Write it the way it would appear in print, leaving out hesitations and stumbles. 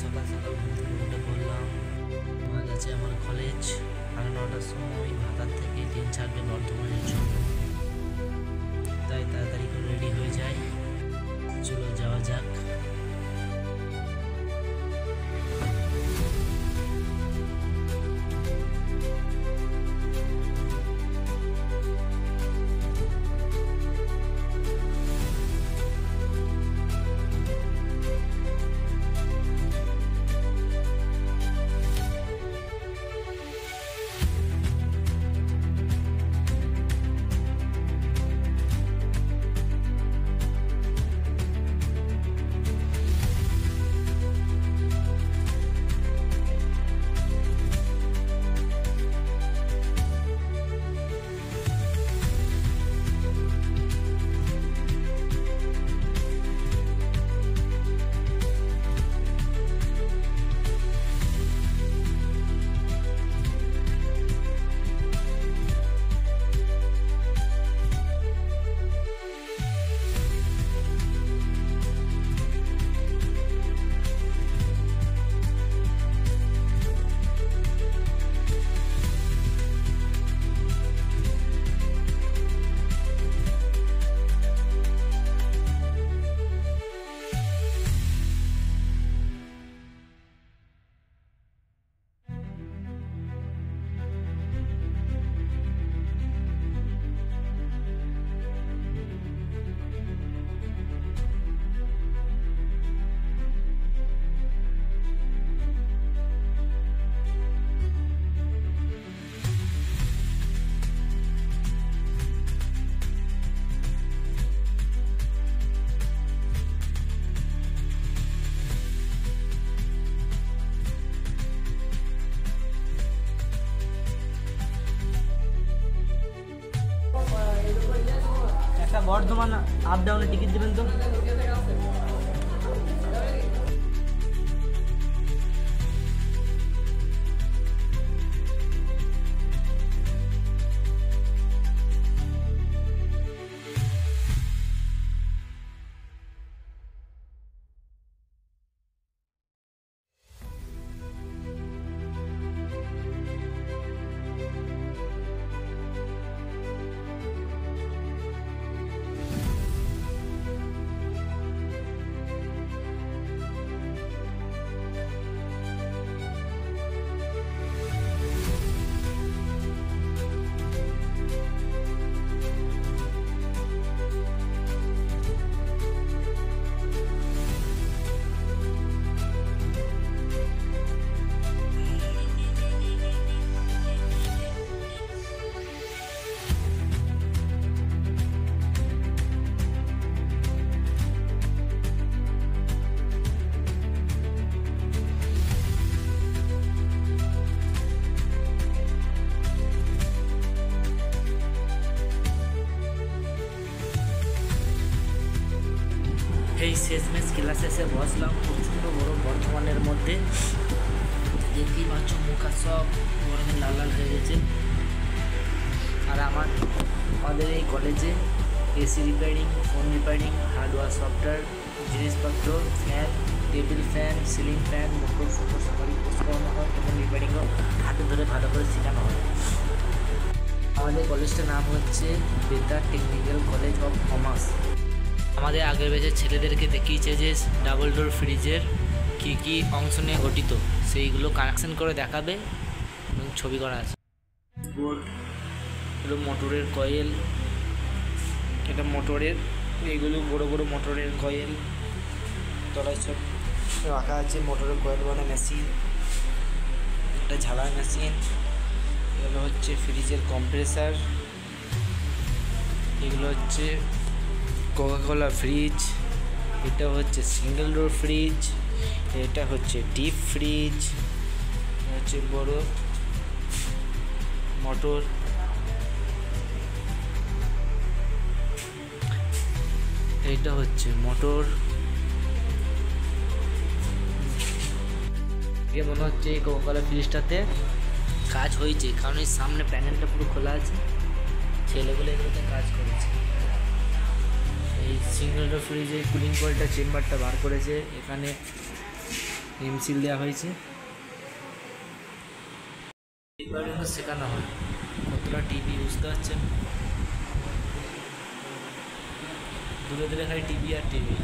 সকাল সকাল ঘুম থেকে উঠে পড়লাম। আমার কাছে আমার কলেজ 9:30টার সময় ভাতার থেকে ট্রেন ছাড়বে বর্ধমানের জন্য, তাই তাড়াতাড়ি করে রেডি হয়ে যায়। চলো যাওয়া যাক। একটা বর্ধমান আপ ডাউনের টিকিট দেবেন তো। এই শেষমেশ ক্লাসে এসে বসলাম। প্রচণ্ড বড় বর্ধমানের মধ্যে, দেখতেই পাচ্ছ মুখ আর সব গরমে লাল লাল হয়ে গেছে। আর আমাদের এই কলেজে AC repairing, phone repairing, hardware software জিনিসপত্র, fan, table fan, ceiling fan, motor ফোটর সবারই কোর্স করানো হয় এবং রিপেয়ারিংও হাতে ধরে ভালো করে শেখানো হয়। আমাদের কলেজটার নাম হচ্ছে বেতার টেকনিক্যাল কলেজ অফ কমার্স। আমাদের আগের ব্যাচের ছেলেদেরকে দেখিয়েছে যে ডাবল ডোর ফ্রিজের কী কী অংশ নিয়ে গঠিত, সেইগুলো কানেকশন করে দেখাবে এবং ছবি করা আছে। বোর্ড, এগুলো মোটরের কয়েল, এটা মোটরের, এইগুলো বড় বড় মোটরের কয়েল, তলায় সব রাখা আছে। মোটরের কয়েল বানা মেশিন, এটা ঝালাই মেশিন, এগুলো হচ্ছে ফ্রিজের কম্প্রেসার, এগুলো হচ্ছে কোকাকোলা ফ্রিজ, এটা হচ্ছে সিঙ্গেল ডোর ফ্রিজ, এটা হচ্ছে ডিপ ফ্রিজ, হচ্ছে বড় মোটর, এটা হচ্ছে মোটর। মনে হচ্ছে এই কোকাকোলা ফ্রিজটাতে কাজ হয়েছে, কারণ এই সামনে প্যানেলটা পুরো খোলা আছে, ছেলেগুলো এগুলোতে কাজ করেছে। এই সিঙ্গেল ডোর ফ্রিজে কুলিং কয়েলটা চেম্বারটা বার করেছে, এখানে এমসিল দেওয়া হয়েছে, এইবার কিন্তু শেখানো হয় কতটা টিভি, বুঝতে পারছেন? দূরে দূরে খালি টিভি আর টিভি।